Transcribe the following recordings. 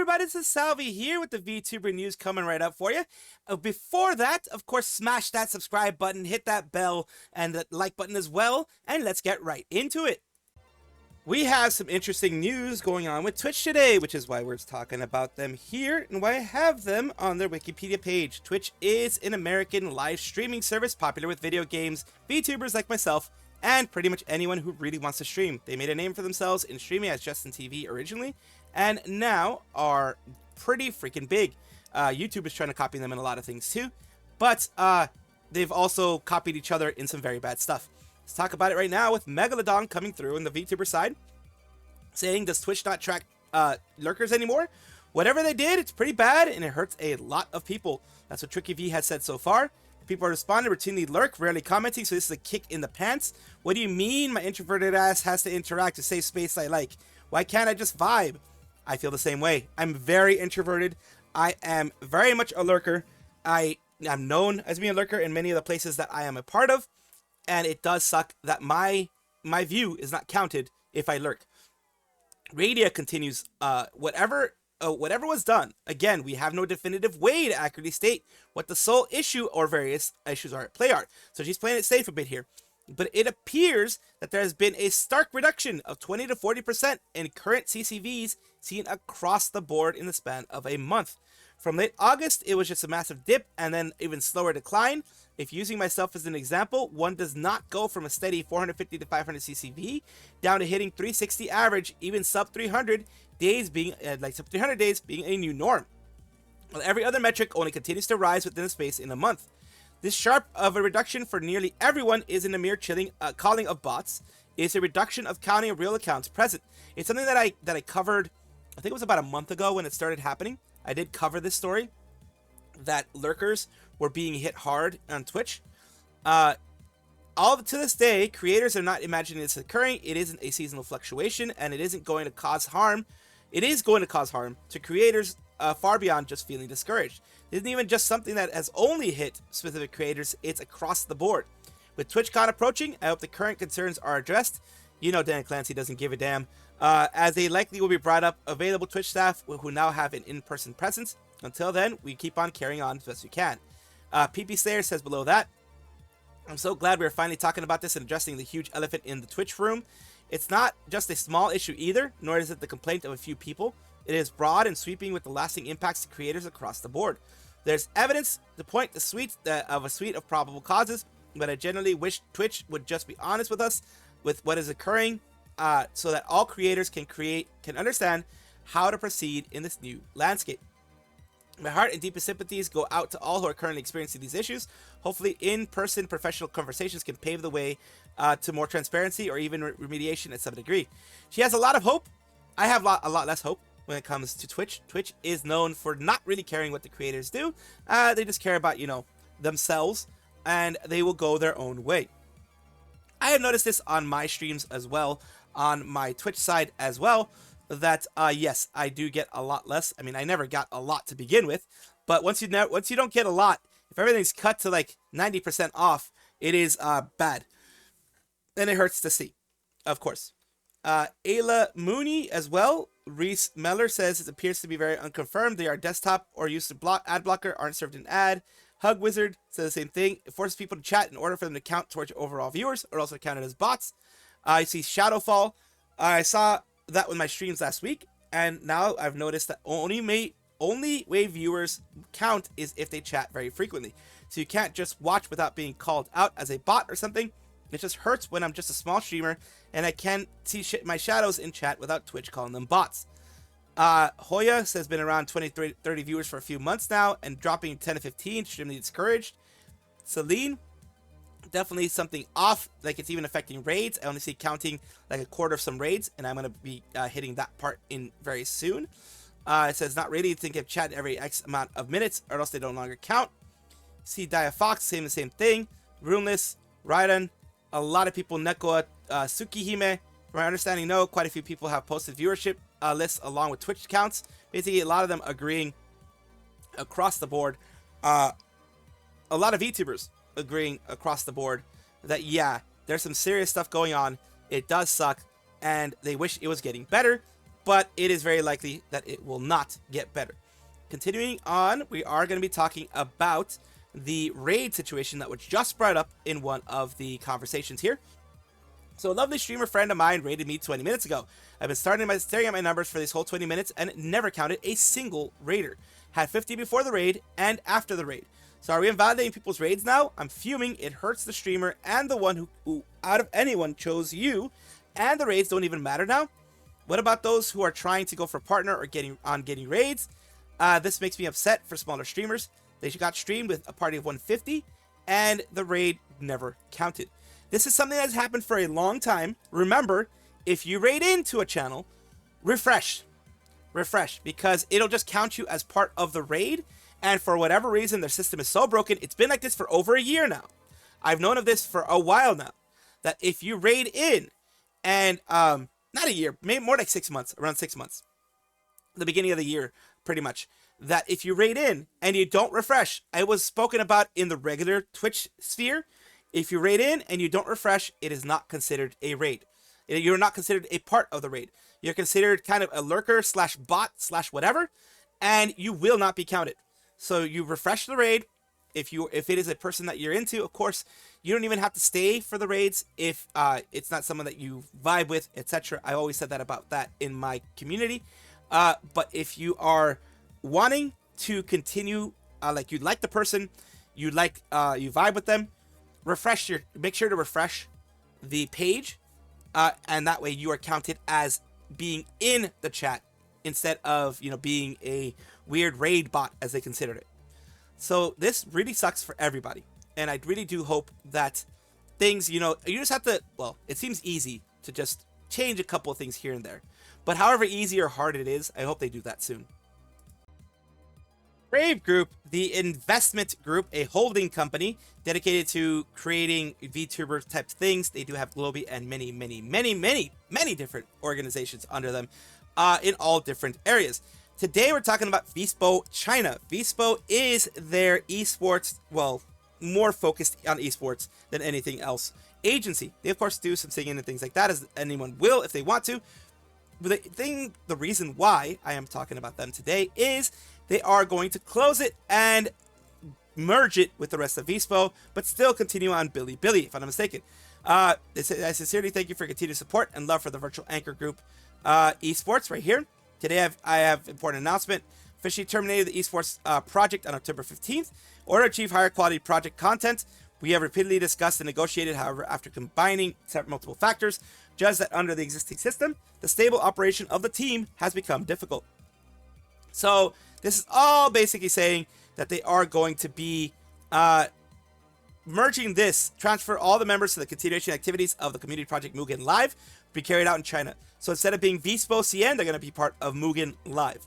everybody, this is Salvi here with the VTuber news coming right up for you. Before that, of course, smash that subscribe button, hit that bell, and the like button as well, and let's get right into it. We have some interesting news going on with Twitch today, which is why we're talking about them here and why I have them on their Wikipedia page. Twitch is an American live streaming service popular with video games, VTubers like myself, and pretty much anyone who really wants to stream. They made a name for themselves in streaming as Justin TV originally, and now are pretty freaking big. YouTube is trying to copy them in a lot of things too, but they've also copied each other in some very bad stuff. Let's talk about it right now with Megalodon coming through on the VTuber side, saying, does Twitch not track lurkers anymore? Whatever they did, it's pretty bad, and it hurts a lot of people. That's what Tricky V has said so far. People are responding, routinely lurk, rarely commenting, so this is a kick in the pants. What do you mean my introverted ass has to interact to save space I like? Why can't I just vibe? I feel the same way. I'm very introverted. I am very much a lurker. I am known as being a lurker in many of the places that I am a part of, and it does suck that my view is not counted if I lurk. Radia continues, whatever was done, again, we have no definitive way to accurately state what the sole issue or various issues are at play are. So she's playing it safe a bit here. But it appears that there has been a stark reduction of 20 to 40% in current CCVs seen across the board in the span of a month. From late August, it was just a massive dip and then even slower decline. If using myself as an example, one does not go from a steady 450 to 500 CCV down to hitting 360 average, even sub 300 days being sub 300 days being a new norm. While every other metric only continues to rise within a space in a month. This sharp of a reduction for nearly everyone isn't a mere calling of bots. It's a reduction of counting of real accounts present. It's something that I covered, I think it was about a month ago when it started happening. I did cover this story, that lurkers were being hit hard on Twitch. To this day, creators are not imagining this occurring. It isn't a seasonal fluctuation, and it isn't going to cause harm. It is going to cause harm to creators far beyond just feeling discouraged. It isn't even just something that has only hit specific creators, it's across the board. With TwitchCon approaching, I hope the current concerns are addressed. You know Dan Clancy doesn't give a damn. As they likely will be brought up, available Twitch staff who now have an in-person presence. Until then, we keep on carrying on as best we can. PP Slayer says below that, I'm so glad we're finally talking about this and addressing the huge elephant in the Twitch room. It's not just a small issue either, nor is it the complaint of a few people. It is broad and sweeping with the lasting impacts to creators across the board. There's evidence to point the suite of a suite of probable causes, but I generally wish Twitch would just be honest with us with what is occurring, so that all creators can understand how to proceed in this new landscape. My heart and deepest sympathies go out to all who are currently experiencing these issues. Hopefully, in-person professional conversations can pave the way to more transparency or even remediation at some degree. She has a lot of hope. I have a lot less hope when it comes to Twitch. Twitch is known for not really caring what the creators do. They just care about, themselves, and they will go their own way. I have noticed this on my streams as well, on my Twitch side as well, that yes, I do get a lot less. I mean, I never got a lot to begin with, but once you don't get a lot, if everything's cut to like 90% off, it is bad, and it hurts to see, of course. Ayla Moonie as well. Reese Meller says it appears to be very unconfirmed. They are desktop or used to ad blocker, aren't served an ad. Hug Wizard says the same thing. It forces people to chat in order for them to count towards your overall viewers, or also counted as bots. I see Shadowfall. I saw that with my streams last week, and now I've noticed that only way viewers count is if they chat very frequently. So you can't just watch without being called out as a bot or something. It just hurts when I'm just a small streamer and I can't see my shadows in chat without Twitch calling them bots. Hoya says been around 20-30 viewers for a few months now and dropping 10 to 15, extremely discouraged. Celine, definitely something off, like it's even affecting raids. I only see counting like a quarter of some raids, and I'm going to be hitting that part in very soon. It says not really, think of chat every X amount of minutes or else they no longer count. See Dia Fox saying the same thing. Runeless, Raiden, a lot of people, Neko Tsukihime, from my understanding, no, quite a few people have posted viewership lists along with Twitch accounts. Basically, a lot of them agreeing across the board. A lot of VTubers agreeing across the board that, yeah, there's some serious stuff going on. It does suck, and they wish it was getting better, but it is very likely that it will not get better. Continuing on, we are going to be talking about the raid situation that was just brought up in one of the conversations here. So a lovely streamer friend of mine raided me 20 minutes ago. I've been staring at my numbers for this whole 20 minutes and never counted a single raider. Had 50 before the raid and after the raid. So are we invalidating people's raids now? I'm fuming. It hurts the streamer and the one who out of anyone chose you, and the raids don't even matter now. What about those who are trying to go for partner or getting raids? This makes me upset for smaller streamers. They got streamed with a party of 150 and the raid never counted. This is something that's happened for a long time. Remember, if you raid into a channel, refresh, because it'll just count you as part of the raid. And for whatever reason, their system is so broken. It's been like this for over a year now. I've known of this for a while now, that if you raid in and, not a year, maybe more like 6 months, around 6 months, the beginning of the year, pretty much, that if you raid in and you don't refresh, it was spoken about in the regular Twitch sphere. If you raid in and you don't refresh, it is not considered a raid. You're not considered a part of the raid. You're considered kind of a lurker slash bot slash whatever, and you will not be counted. So you refresh the raid. If it is a person that you're into, of course, you don't even have to stay for the raids if it's not someone that you vibe with, etc. I always said that about that in my community. But if you are wanting to continue, like you like the person, you vibe with them, make sure to refresh the page, and that way you are counted as being in the chat instead of being a weird raid bot as they considered it. So this really sucks for everybody, and I really do hope that things, you just have to, well, it seems easy to just change a couple of things here and there, but however easy or hard it is, I hope they do that soon. Brave Group, the investment group, a holding company dedicated to creating VTuber type things. They do have Globi and many different organizations under them in all different areas. Today we're talking about VSPO China. VSPO is their esports, well, more focused on esports than anything else, agency. They of course do some singing and things like that, as anyone will if they want to. But the reason why I am talking about them today is they are going to close it and merge it with the rest of VSPO, but still continue on Bilibili, if I'm not mistaken. I sincerely thank you for your continued support and love for the virtual anchor group esports right here. Today I have important announcement. Officially terminated the esports project on October 15th. In order to achieve higher quality project content, we have repeatedly discussed and negotiated, however, after combining multiple factors, judged that under the existing system, the stable operation of the team has become difficult. So this is all basically saying that they are going to be merging this, transfer all the members to the continuation activities of the community project Mugen Live, be carried out in China. So instead of being VSPO CN, they're going to be part of Mugen Live.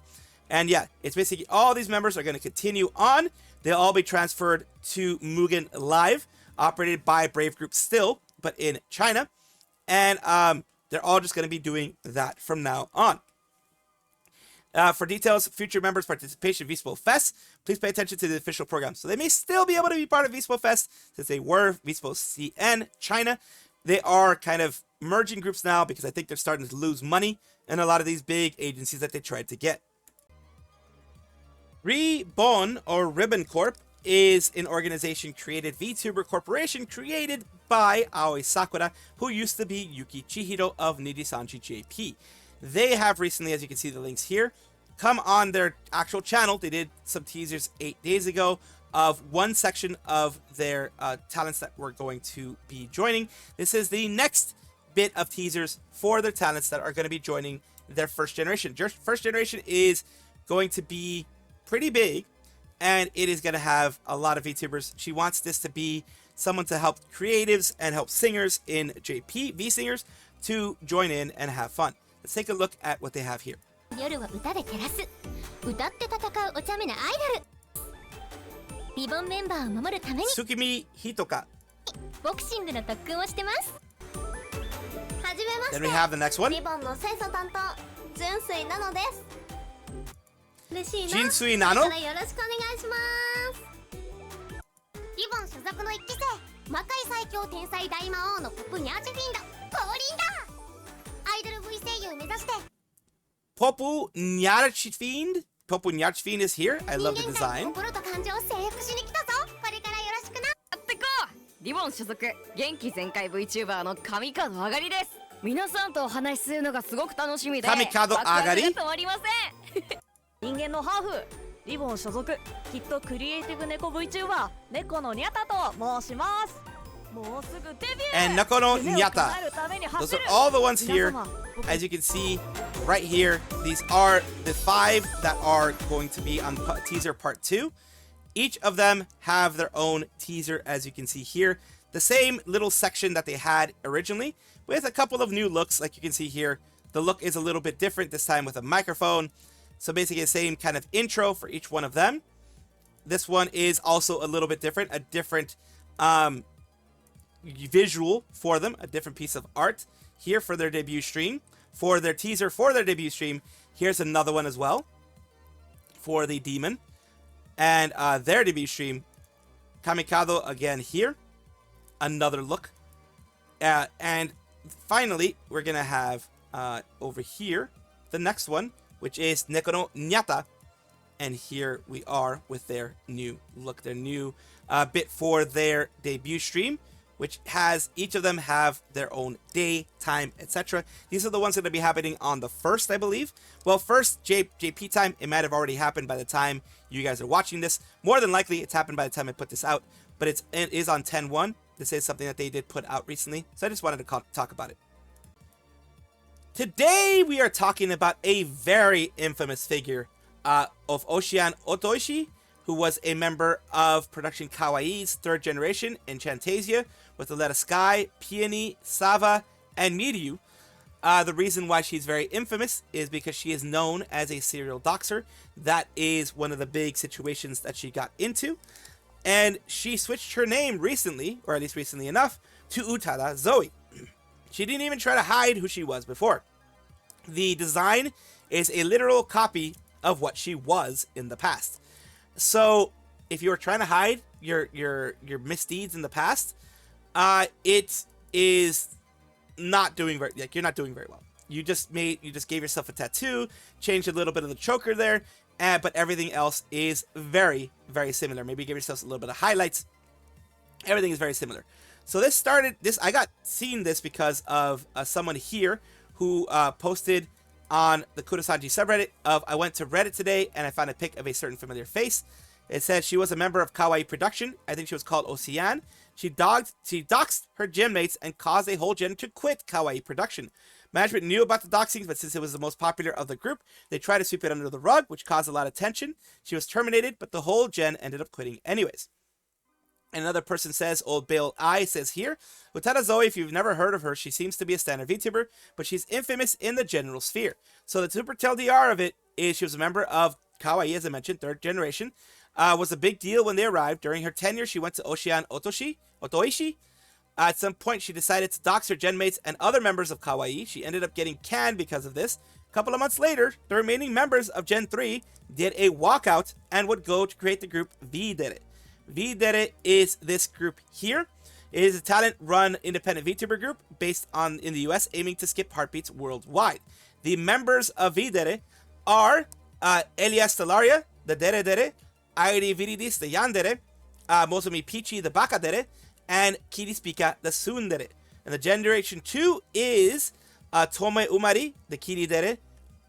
And yeah, it's basically all these members are going to continue on. They'll all be transferred to Mugen Live, operated by Brave Group still, but in China. And they're all just going to be doing that from now on. For details, future members' participation in VSPO Fest, please pay attention to the official program. So they may still be able to be part of VSPO Fest since they were VSPO CN China. They are kind of merging groups now because I think they're starting to lose money in a lot of these big agencies that they tried to get. Ribbon or Ribbon Corp is an organization created, VTuber Corporation, created by Aoi Sakura, who used to be Yuki Chihiro of Nijisanji JP. They have recently, as you can see the links here, come on their actual channel. They did some teasers 8 days ago of one section of their talents that we're going to be joining. This is the next bit of teasers for their talents that are going to be joining their first generation. First generation is going to be pretty big, and it is going to have a lot of VTubers. She wants this to be someone to help creatives and help singers in JP, V singers, to join in and have fun. Let's take a look at what they have here. Tsukimi Hitoka. Then we have the next one. Jinsui Nano. Popu Nyarchfiend. Popu Nyarchfiend is here. I love the design. リボン所属元気全開 VTuber の神門あがりです。皆さんとお話しするのがすごく楽しみで神門あがり止まりません。人間のハーフリボン所属きっとクリエイティブ猫 VTuber 猫のニャタと申します。もうすぐデビュー And Nakono Nyata. Those are all the ones here. As you can see right here, these are the 5 that are going to be on teaser part 2. Each of them have their own teaser, as you can see here. The same little section that they had originally, with a couple of new looks, like you can see here. The look is a little bit different this time with a microphone. So basically the same kind of intro for each one of them. This one is also a little bit different, a different visual for them, a different piece of art here for their debut stream. For their teaser for their debut stream, here's another one as well for the demon. And their debut stream, Kamikado again here. Another look. And finally, we're going to have over here the next one, which is Nekono Nyata. And here we are with their new look, their new bit for their debut stream, which has each of them have their own day, time, etc. These are the ones that are going to be happening on the 1st, I believe. Well, first, JP time, it might have already happened by the time you guys are watching this. More than likely, it's happened by the time I put this out, but it is on 10/1. This is something that they did put out recently, so I just wanted to talk about it. Today, we are talking about a very infamous figure of Ocean Otoishi, who was a member of production Kawaii's 3rd generation in Fantasia with Aletta Sky, Peony, Sava, and Miryu. The reason why she's very infamous is because she is known as a serial doxxer. That is one of the big situations that she got into. And she switched her name recently, or at least recently enough, to Utada Zoe. She didn't even try to hide who she was before. The design is a literal copy of what she was in the past. So if you were trying to hide your misdeeds in the past, it is not doing very, like, you're not doing very well. You just gave yourself a tattoo, changed a little bit of the choker there, but everything else is very, very similar. Maybe give yourself a little bit of highlights. Everything is very similar. So I got seen this because of someone here who posted on the Kurosanji subreddit of, I went to Reddit today and I found a pic of a certain familiar face. It says she was a member of Kawaii production. I think she was called Ocean. She doxed her genmates and caused a whole gen to quit Kawaii production. Management knew about the doxing, but since it was the most popular of the group, they tried to sweep it under the rug, which caused a lot of tension. She was terminated, but the whole gen ended up quitting anyways. Another person says, Old Bale I says here, Utada Zoe, if you've never heard of her, she seems to be a standard VTuber, but she's infamous in the general sphere. So the super TLDR of it is she was a member of Kawaii, as I mentioned, 3rd generation. Was a big deal when they arrived. During her tenure, she went to Ocean Otoishi. At some point, she decided to dox her genmates and other members of Kawaii. She ended up getting canned because of this. A couple of months later, the remaining members of Gen 3 did a walkout and would go to create the group Vdere. Vdere is this group here. It is a talent-run independent VTuber group based in the US, aiming to skip heartbeats worldwide. The members of Vdere are Elias Stellaria, the Dere Dere, Airi Viridis, the Yandere, Mozumi Pichi, the Bakadere, and Kirispika, the Sundere. And the generation 2 is Tome Umari, the Kiridere,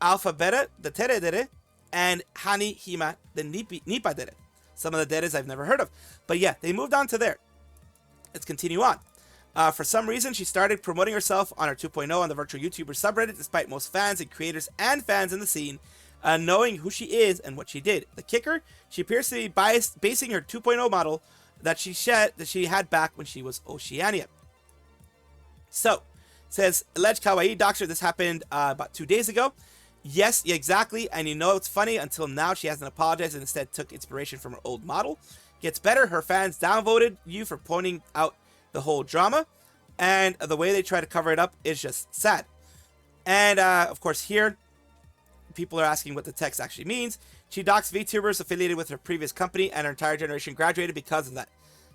Alpha Beta, the Teredere, and Hani Hima, the Nipadere. Some of the Deres I've never heard of. But yeah, they moved on to there. Let's continue on. For some reason, she started promoting herself on her 2.0 on the virtual YouTuber subreddit, despite most fans and creators and fans in the scene knowing who she is and what she did. The kicker, she appears to be basing her 2.0 model that she had back when she was Oceania. So, it says, alleged Kawaii doxxer. This happened about 2 days ago. Yes, exactly. And you know it's funny, until now she hasn't apologized and instead took inspiration from her old model. Gets better, her fans downvoted you for pointing out the whole drama, and the way they try to cover it up is just sad. And of course here, people are asking what the text actually means. She doxed VTubers affiliated with her previous company, and her entire generation graduated because of that.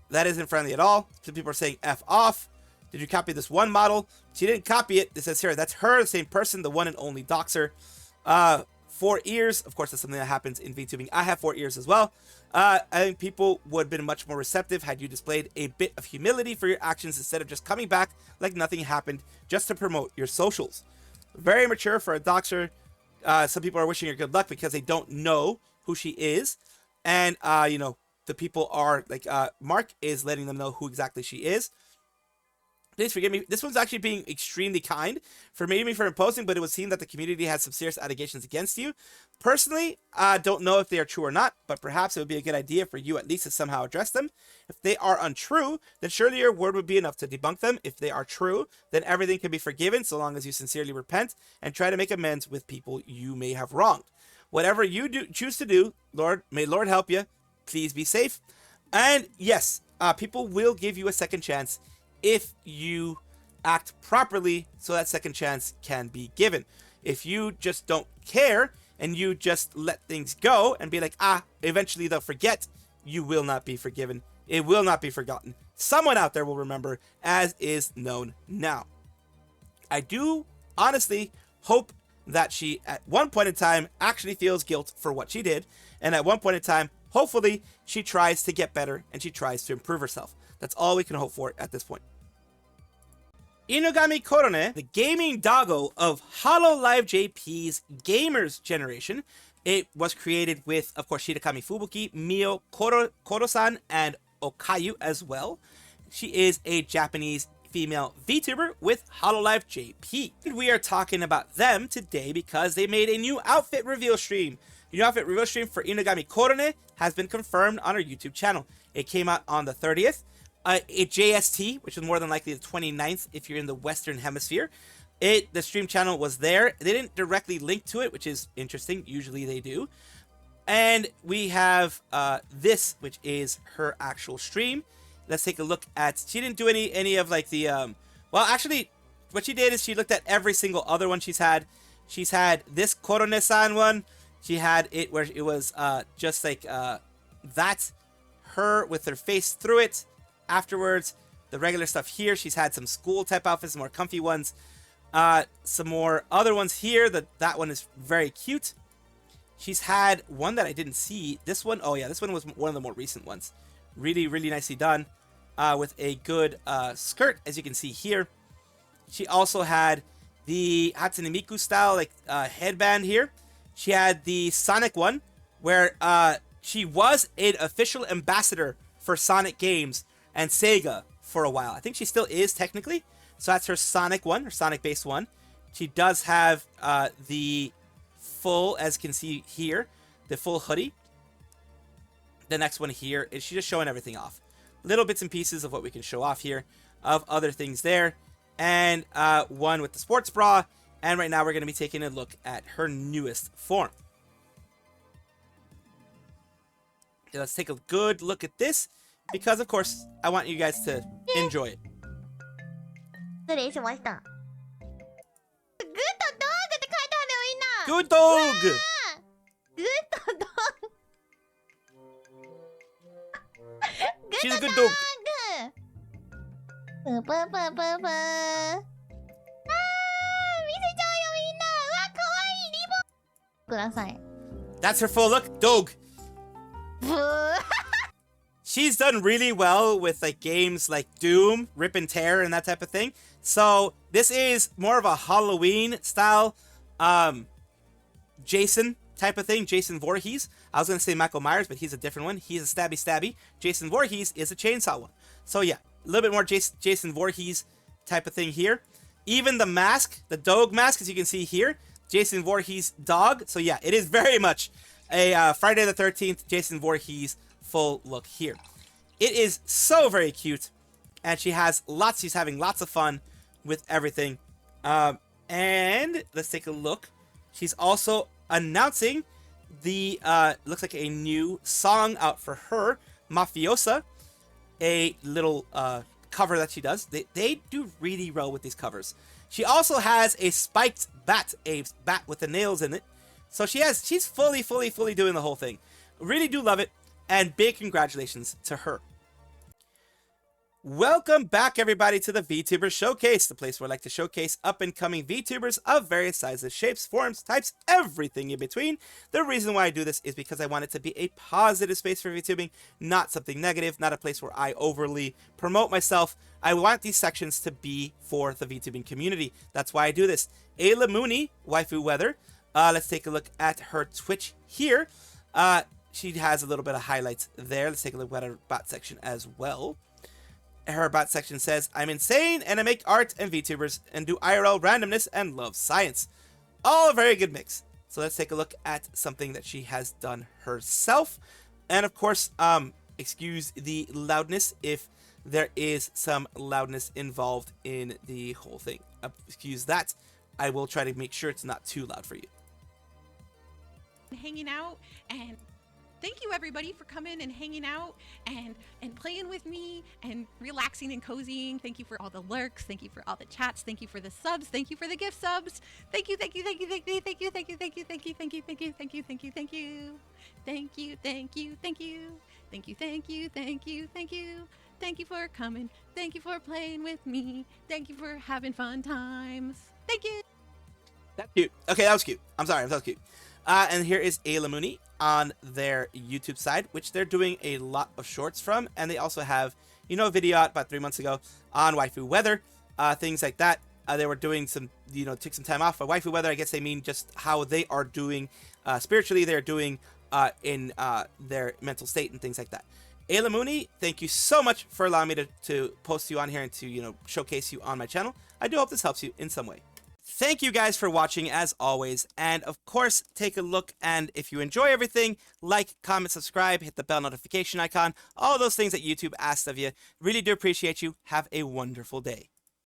That isn't friendly at all. Some people are saying F off. Did you copy this one model? She didn't copy it. It says here, that's her, the same person, the one and only doxxer. 4 ears. Of course, that's something that happens in VTubing. I have 4 ears as well. I think people would have been much more receptive had you displayed a bit of humility for your actions instead of just coming back like nothing happened just to promote your socials. Very mature for a doxer. Some people are wishing her good luck because they don't know who she is. And, you know, the people are like, Mark is letting them know who exactly she is. Please forgive me. This one's actually being extremely kind, forgiving me for imposing, but it would seem that the community has some serious allegations against you. Personally, I don't know if they are true or not, but perhaps it would be a good idea for you at least to somehow address them. If they are untrue, then surely your word would be enough to debunk them. If they are true, then everything can be forgiven so long as you sincerely repent and try to make amends with people you may have wronged. Whatever you choose to do, may Lord help you. Please be safe. And yes, people will give you a second chance if you act properly so that second chance can be given. If you just don't care and you just let things go and be like, eventually they'll forget, you will not be forgiven. It will not be forgotten. Someone out there will remember, as is known now. I do honestly hope that she, at one point in time, actually feels guilt for what she did. And at one point in time, hopefully, she tries to get better and she tries to improve herself. That's all we can hope for at this point. Inugami Korone, the gaming doggo of Hololive JP's Gamers Generation. It was created with, of course, Shirakami Fubuki, Mio Koro-san, and Okayu as well. She is a Japanese female VTuber with Hololive JP. And we are talking about them today because they made a new outfit reveal stream. The new outfit reveal stream for Inugami Korone has been confirmed on our YouTube channel. It came out on the 30th. A JST, which is more than likely the 29th if you're in the Western Hemisphere. The stream channel was there. They didn't directly link to it, which is interesting. Usually they do. And we have this, which is her actual stream. Let's take a look at... She didn't do any of like the... well, actually, what she did is she looked at every single other one she's had. She's had this Korone-san one. She had it where it was just like that. Her with her face through it. Afterwards, the regular stuff here. She's had some school type outfits, more comfy ones. Some more other ones here. That one is very cute. She's had one that I didn't see. This one, oh yeah, this one was one of the more recent ones. Really, really nicely done. With a good skirt, as you can see here. She also had the Hatsune Miku style like headband here. She had the Sonic one, where she was an official ambassador for Sonic games and Sega for a while. I think she still is technically. So that's her Sonic one, her Sonic-based one. She does have the full, as you can see here, the full hoodie. The next one here is she's just showing everything off. Little bits and pieces of what we can show off here, of other things there. And one with the sports bra. And right now we're going to be taking a look at her newest form. Okay, let's take a good look at this. Because, of course, I want you guys to enjoy it. 失礼しました。グッドドッグって書いてあるよ、みんな。 Good dog! グッドドッグ。 She's a good dog. プープープープープー。見せちゃうよ、みんな。うわ、可愛いリボン。ください。 That's her full look. Dog. ブー。 She's done really well with like games like Doom, Rip and Tear, and that type of thing. So this is more of a Halloween style Jason type of thing. Jason Voorhees. I was going to say Michael Myers, but he's a different one. He's a stabby. Jason Voorhees is a chainsaw one. So yeah, a little bit more Jason Voorhees type of thing here. Even the mask, the dog mask, as you can see here, Jason Voorhees dog. So yeah, it is very much a Friday the 13th Jason Voorhees full look here. It is so very cute, and she's having lots of fun with everything. And let's take a look. She's also announcing the looks like a new song out for her, Mafiosa, a little cover that she does. They do really well with these covers. She also has a spiked bat, a bat with the nails in it. So she's fully doing the whole thing. Really do love it. And big congratulations to her. Welcome back, everybody, to the VTuber Showcase, the place where I like to showcase up-and-coming VTubers of various sizes, shapes, forms, types, everything in between. The reason why I do this is because I want it to be a positive space for VTubing, not something negative, not a place where I overly promote myself. I want these sections to be for the VTubing community. That's why I do this. Ayla Moonie, Waifu Weather. Let's take a look at her Twitch here. She has a little bit of highlights there. Let's take a look at her bot section as well. Her about section says, I'm insane and I make art and VTubers and do IRL randomness and love science. All a very good mix. So let's take a look at something that she has done herself. And of course, excuse the loudness if there is some loudness involved in the whole thing. Excuse that. I will try to make sure it's not too loud for you. Hanging out, and thank you everybody for coming and hanging out and playing with me and relaxing and cozying. Thank you for all the lurks. Thank you for all the chats. Thank you for the subs. Thank you for the gift subs. Thank you, thank you, thank you, thank you, thank you, thank you, thank you, thank you, thank you, thank you, thank you, thank you, thank you, thank you, thank you, thank you, thank you, thank you, thank you, thank you. Thank you for coming. Thank you for playing with me. Thank you for having fun times. Thank you. That's cute. Okay, that was cute. I'm sorry, that was cute. And here is Ayla Moonie on their YouTube side, which they're doing a lot of shorts from. And they also have, you know, a video out about 3 months ago on waifu weather, things like that. They were doing some, you know, took some time off. By waifu weather, I guess they mean just how they are doing spiritually, they're doing in their mental state and things like that. Ayla Moonie, thank you so much for allowing me to post you on here and to, you know, showcase you on my channel. I do hope this helps you in some way. Thank you guys for watching as always, and of course take a look, and if you enjoy everything, like, comment, subscribe, hit the bell notification icon, all those things that YouTube asks of you. Really do appreciate you. Have a wonderful day.